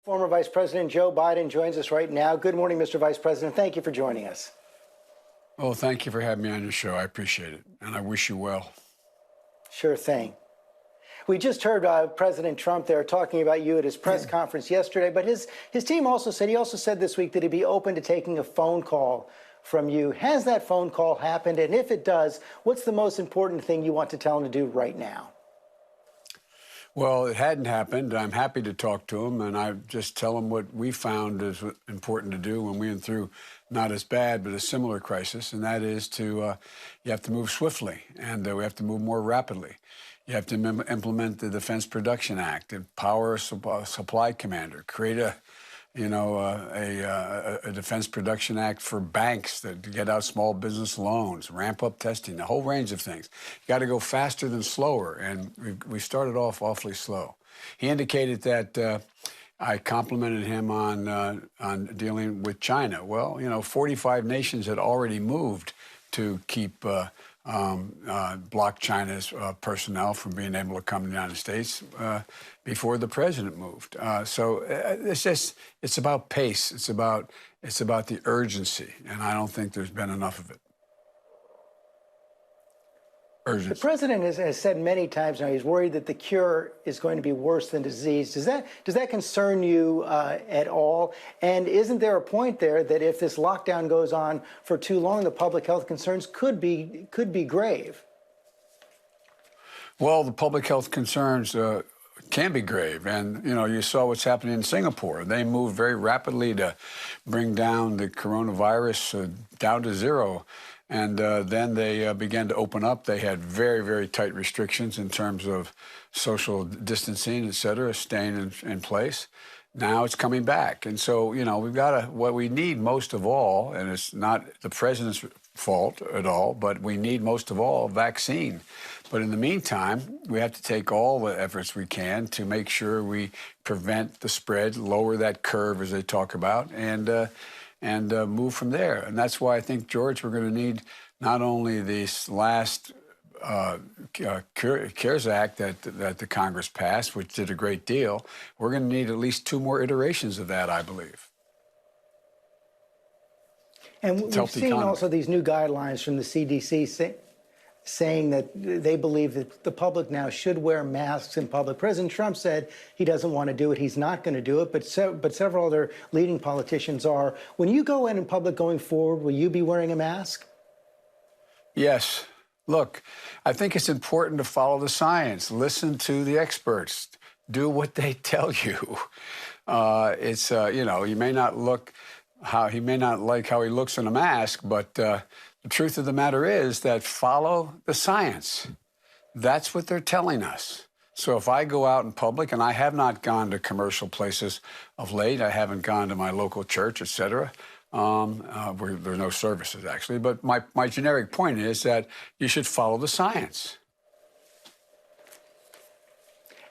Former Vice President Joe Biden joins us right now. Good morning, Mr. Vice President. Thank you for joining us. Oh, thank you for having me on your show. I appreciate it, and I wish you well. Sure thing. We just heard President Trump there talking about you at his press conference yesterday, but his team also said this week that he'd be open to taking a phone call from you. Has that phone call happened? And if it does, what's the most important thing you want to tell him to do right now? Well, it hadn't happened. I'm happy to talk to him, and I just tell him what we found is important to do when we went through not as bad, but a similar crisis, and that is to you have to move swiftly, and we have to move more rapidly. You have to implement the Defense Production Act, empower a supply commander, create a Defense Production Act for banks to get out small business loans, ramp up testing, a whole range of things. You got to go faster than slower, and we started off awfully slow. He indicated that I complimented him on dealing with China. Well, 45 nations had already moved to keep block China's personnel from being able to come to the United States before the president moved. So it's about pace. It's about the urgency, and I don't think there's been enough of it. Urgency. The president has said many times now he's worried that the cure is going to be worse than disease. Does that concern you at all? And isn't there a point there that if this lockdown goes on for too long, the public health concerns could be grave? Well, the public health concerns can be grave. And, you saw what's happening in Singapore. They moved very rapidly to bring down the coronavirus down to zero. And then they began to open up. They had very, very tight restrictions in terms of social distancing, et cetera, staying in place. Now it's coming back. And so, we've got what we need most of all, and it's not the president's fault at all, but we need most of all vaccine. But in the meantime, we have to take all the efforts we can to make sure we prevent the spread, lower that curve, as they talk about, and move from there. And that's why I think, George, we're going to need not only this last CARES Act that the Congress passed, which did a great deal, we're going to need at least 2 more iterations of that, I believe. And we've seen also these new guidelines from the CDC saying that they believe that the public now should wear masks in public. President Trump said he doesn't want to do it. He's not going to do it. But several other leading politicians are. When you go in public going forward, will you be wearing a mask? Yes. Look, I think it's important to follow the science. Listen to the experts. Do what they tell you. You may not he may not like how he looks in a mask, but the truth of the matter is that follow the science. That's what they're telling us. So if I go out in public, and I have not gone to commercial places of late, I haven't gone to my local church, et cetera, where there are no services, actually. But my generic point is that you should follow the science.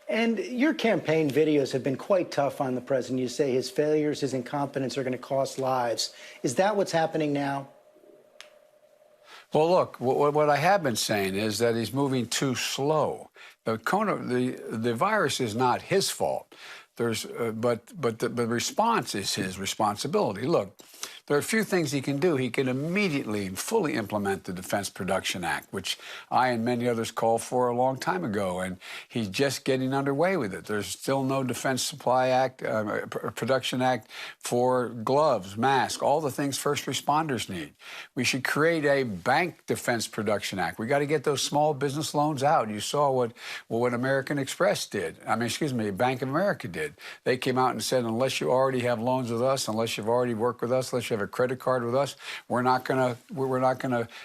And your campaign videos have been quite tough on the president. You say his failures, his incompetence are going to cost lives. Is that what's happening now? Well, look, what I have been saying is that he's moving too slow. The virus is not his fault. But the response is his responsibility. Look, there are a few things he can do. He can immediately and fully implement the Defense Production Act, which I and many others called for a long time ago, and he's just getting underway with it. There's still no Defense Supply Act, Production Act for gloves, masks, all the things first responders need. We should create a Bank Defense Production Act. We got to get those small business loans out. You saw what American Express did. Bank of America did. They came out and said, unless you already have loans with us, unless you've already worked with us, unless you have a credit card with us, we're not gonna,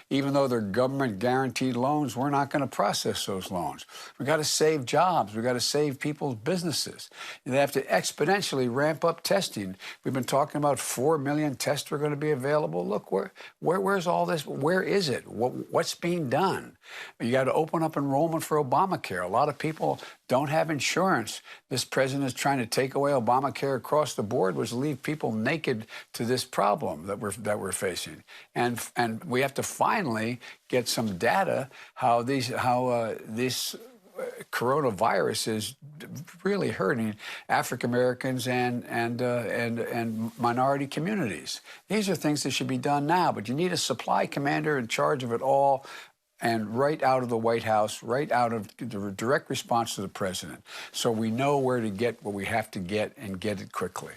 even though they're government guaranteed loans, we're not gonna process those loans. We got to save jobs. We got to save people's businesses. They have to exponentially ramp up testing. We've been talking about 4 million tests are going to be available. Look, where's all this? Where is it? What's being done? You got to open up enrollment for Obamacare. A lot of people don't have insurance. This president is trying to take away Obamacare across the board, which leave people naked to this problem that we're facing. And we have to finally get some data how this coronavirus is really hurting African Americans and minority communities. These are things that should be done now, but you need a supply commander in charge of it all, and right out of the White House, right out of the direct response to the president, so we know where to get what we have to get and get it quickly.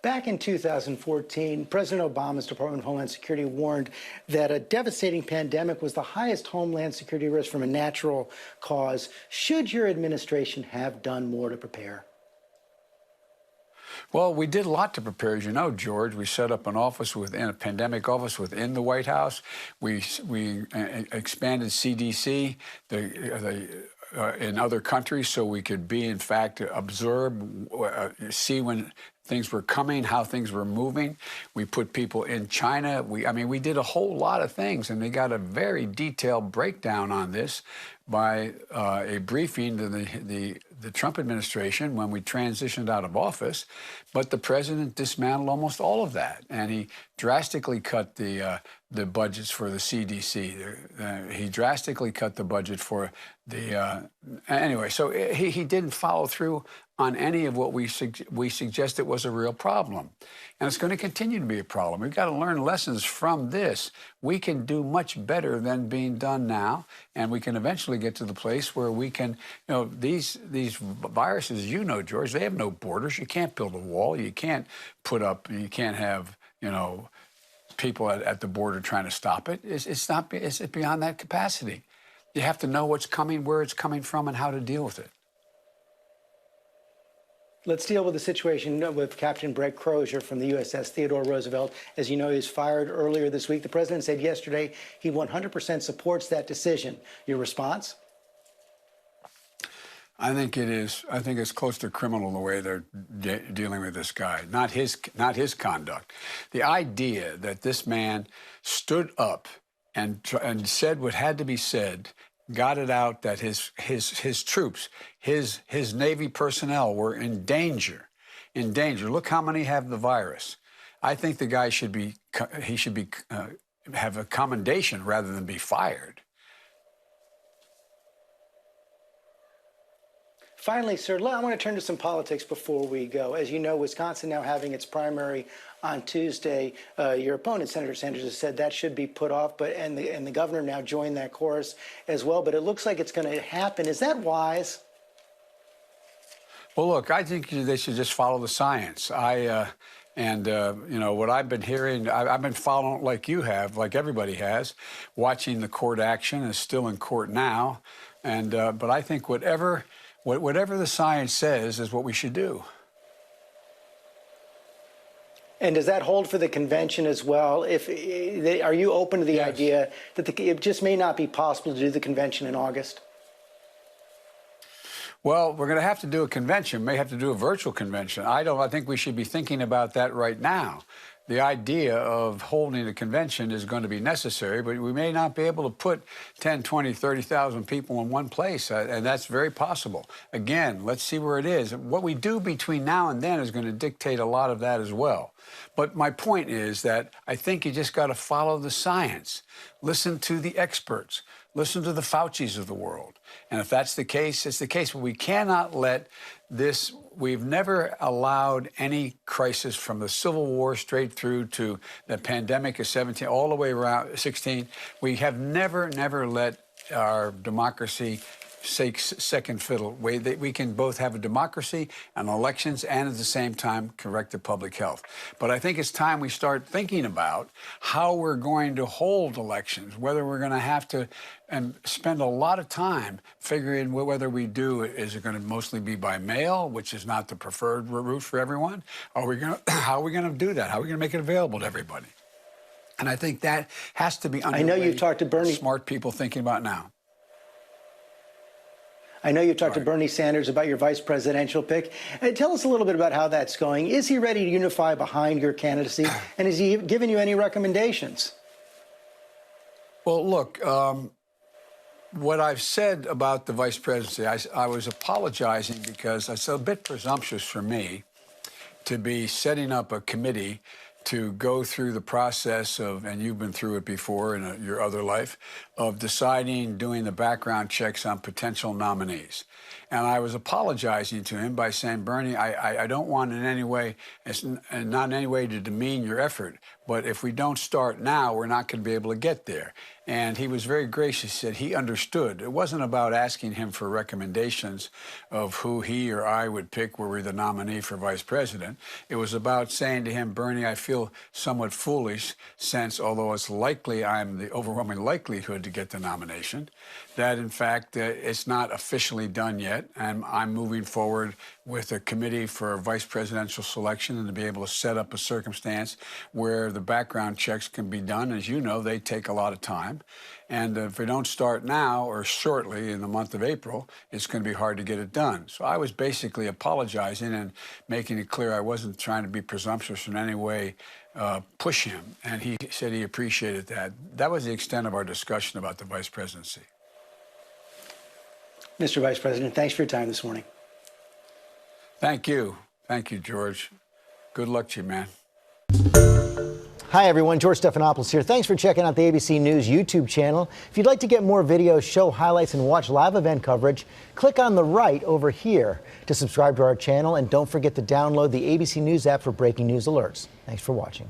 Back in 2014, President Obama's Department of Homeland Security warned that a devastating pandemic was the highest homeland security risk from a natural cause. Should your administration have done more to prepare? Well, we did a lot to prepare, as you know, George. We set up an office within a pandemic office within the White House. We expanded CDC in other countries so we could be, in fact, observe, see when things were coming, how things were moving. We put people in China. I mean, we did a whole lot of things, and they got a very detailed breakdown on this by a briefing to the Trump administration when we transitioned out of office. But the president dismantled almost all of that, and he drastically cut the budgets for the CDC. He drastically cut the budget for the anyway. So he didn't follow through on any of what we suggested was a real problem. And it's going to continue to be a problem. We've got to learn lessons from this. We can do much better than being done now, and we can eventually get to the place where we can, you know, these viruses, you know, George, they have no borders. You can't build a wall. You can't you can't have, you know, people at the border trying to stop it. It's beyond that capacity. You have to know what's coming, where it's coming from, and how to deal with it. Let's deal with the situation with Captain Brett Crozier from the USS Theodore Roosevelt. As you know, he was fired earlier this week. The president said yesterday he 100% supports that decision. Your response? I think it is. I think it's close to criminal the way they're dealing with this guy, not his conduct. The idea that this man stood up and said what had to be said, got it out that his troops, his Navy personnel were in danger. In danger. Look how many have the virus. I think the guy should have a commendation rather than be fired. Finally, sir, I want to turn to some politics before we go. As you know, Wisconsin now having its primary on Tuesday. Your opponent, Senator Sanders, has said that should be put off, and the governor now joined that chorus as well. But it looks like it's going to happen. Is that wise? Well, look, I think they should just follow the science. You know, what I've been hearing, I've been following like you have, like everybody has, watching the court action. Is still in court now. But I think whatever the science says is what we should do. And does that hold for the convention as well? Are you open to the Yes. idea that it just may not be possible to do the convention in August? Well, we're going to have to do a convention, may have to do a virtual convention. I think we should be thinking about that right now. The idea of holding a convention is going to be necessary, but we may not be able to put 10, 20, 30,000 people in one place, and that's very possible. Again, let's see where it is. What we do between now and then is going to dictate a lot of that as well. But my point is that I think you just got to follow the science. Listen to the experts. Listen to the Faucis of the world. And if that's the case, it's the case. But we cannot let this. We've never allowed any crisis from the Civil War straight through to the pandemic of 17, all the way around 16. We have never let our democracy take second fiddle. We can both have a democracy and elections and at the same time correct the public health. But I think it's time we start thinking about how we're going to hold elections, whether we're going to have to and spend a lot of time figuring whether we do. Is it going to mostly be by mail, which is not the preferred route for everyone? How are we going to do that? How are we going to make it available to everybody? And I think that has to be underway. I know you've talked to Bernie. Smart people thinking about now. I know you've talked to Bernie Sanders about your vice presidential pick. Tell us a little bit about how that's going. Is he ready to unify behind your candidacy? And has he given you any recommendations? Well, look, what I've said about the vice presidency, I was apologizing because it's a bit presumptuous for me to be setting up a committee to go through the process of, and you've been through it before in your other life, of deciding, doing the background checks on potential nominees. And I was apologizing to him by saying, Bernie, I don't want in any way, and not in any way to demean your effort, but if we don't start now, we're not going to be able to get there. And he was very gracious, said he understood. It wasn't about asking him for recommendations of who he or I would pick were we the nominee for vice president. It was about saying to him, Bernie, I feel somewhat foolish since, although it's likely I'm the overwhelming likelihood to get the nomination, that in fact it's not officially done yet, and I'm moving forward with a committee for vice presidential selection and to be able to set up a circumstance where the background checks can be done. As you know, they take a lot of time. And if we don't start now or shortly in the month of April, it's going to be hard to get it done. So I was basically apologizing and making it clear I wasn't trying to be presumptuous in any way, push him. And he said he appreciated that. That was the extent of our discussion about the vice presidency. Mr. Vice President, thanks for your time this morning. Thank you. Thank you, George. Good luck to you, man. Hi, everyone. George Stephanopoulos here. Thanks for checking out the ABC News YouTube channel. If you'd like to get more videos, show highlights, and watch live event coverage, click on the right over here to subscribe to our channel. And don't forget to download the ABC News app for breaking news alerts. Thanks for watching.